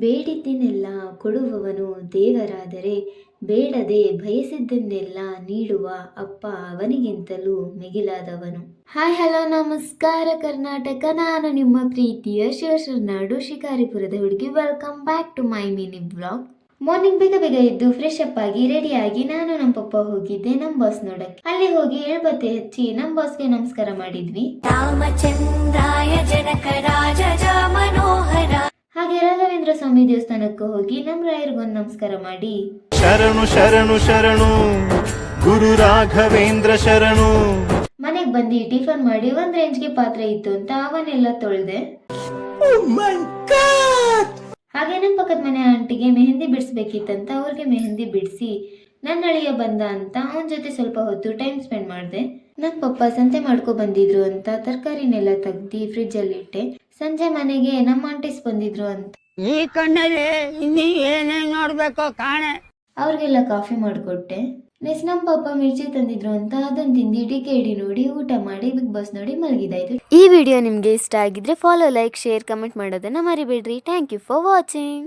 ಬೇಡಿದ್ದನ್ನೆಲ್ಲ ಕೊಡುವವನು ದೇವರಾದರೆ ಬೇಡದೆ ಬಯಸಿದ್ದನ್ನೆಲ್ಲ ನೀಡುವ ಅಪ್ಪ ಅವನಿಗಿಂತಲೂ ಮಿಗಿಲಾದವನು. ಹಾಯ್ ಹಲೋ ನಮಸ್ಕಾರ ಕರ್ನಾಟಕ, ನಾನು ನಿಮ್ಮ ಪ್ರೀತಿಯ ಶಿವಶರಣಾಡು ಶಿಕಾರಿಪುರದ ಹುಡುಗಿ. Welcome back to my mini blog. Morning ಬೇಗ ಬೇಗ ಎದ್ದು ಫ್ರೆಶ್ ಅಪ್ ಆಗಿ ರೆಡಿಯಾಗಿ ನಾನು ನಮ್ಮ ಪಪ್ಪ ಹೋಗಿದ್ದೆ ನಮ್ಮ ಬಾಸ್ ನೋಡಕ್ಕೆ. ಅಲ್ಲಿ ಹೋಗಿ ಎಳ್ಬತ್ತೆ ಹಚ್ಚಿ ನಮ್ಮ ಬಾಸ್ಗೆ ನಮಸ್ಕಾರ ಮಾಡಿದ್ವಿ. ರಾಮಚಂದ್ರಾಯ ಜನಕ ರಾಜ ಮನೋಹರ. ಹಾಗೆ ರಾಘವೇಂದ್ರ ಸ್ವಾಮಿ ದೇವಸ್ಥಾನಕ್ಕೆ ಹೋಗಿ ನಮ್ಮ ರಾಯರಿಗೊಂದು ನಮಸ್ಕಾರ ಮಾಡಿ ಶರಣು ಶರಣು ಶರಣು ಗುರು ರಾಘವೇಂದ್ರ ಶರಣು. ಮನೆಗೆ ಬಂದು ಟಿಫನ್ ಮಾಡಿ ಒಂದ್ ರೇಂಜ್ಗೆ ಪಾತ್ರೆ ಇತ್ತು ಅಂತ ಅವನ್ನೆಲ್ಲ ತೊಳೆದೆ. ಹಾಗೆ ನಮ್ಮ ಪಕ್ಕದ ಮನೆ ಆಂಟಿಗೆ ಮೆಹಂದಿ ಬಿಡಿಸ್ಬೇಕಿತ್ತಂತ ಅವ್ರಿಗೆ ಮೆಹಂದಿ ಬಿಡಿಸಿ ನನ್ನ ಅಳಿಯ ಬಂದ ಅಂತ ಅವನ ಜೊತೆ ಸ್ವಲ್ಪ ಹೊತ್ತು ಟೈಮ್ ಸ್ಪೆಂಡ್ ಮಾಡಿದೆ. ನಮ್ಮ ಪಪ್ಪ ಸಂತೆ ಮಾಡ್ಕೊ ಬಂದಿದ್ರು ಅಂತ ತರಕಾರಿನೆಲ್ಲ ತೆಗ್ದು ಫ್ರಿಜ್ ಅಲ್ಲಿ ಇಟ್ಟೆ. ಸಂಜೆ ಮನೆಗೆ ನಮ್ಮ ಆಂಟಿಸ್ ಬಂದಿದ್ರು ಅಂತ ಈ ಕಣ್ಣಲ್ಲಿ ಇನ್ನೀ ಏನೇನ್ ನೋಡ್ಬೇಕೋ ಕಾಣೆ. ಅವ್ರಿಗೆಲ್ಲ ಕಾಫಿ ಮಾಡಿಕೊಟ್ಟೆ. ನೆಕ್ಸ್ಟ್ ನಮ್ಮ ಪಾಪ ಮಿರ್ಚಿ ತಂದಿದ್ರು ಅಂತ ಅದನ್ನ ತಿಂದು ಟಿಕೆಡಿ ನೋಡಿ ಊಟ ಮಾಡಿ ಬಿಗ್ ಬಾಸ್ ನೋಡಿ ಮಲಗಿದಾಯ್ತು. ಈ ವಿಡಿಯೋ ನಿಮಗೆ ಇಷ್ಟ ಆಗಿದ್ರೆ ಫಾಲೋ, ಲೈಕ್, ಶೇರ್, ಕಮೆಂಟ್ ಮಾಡೋದನ್ನ ಮರಿಬೇಡ್ರಿ. Thank you for watching.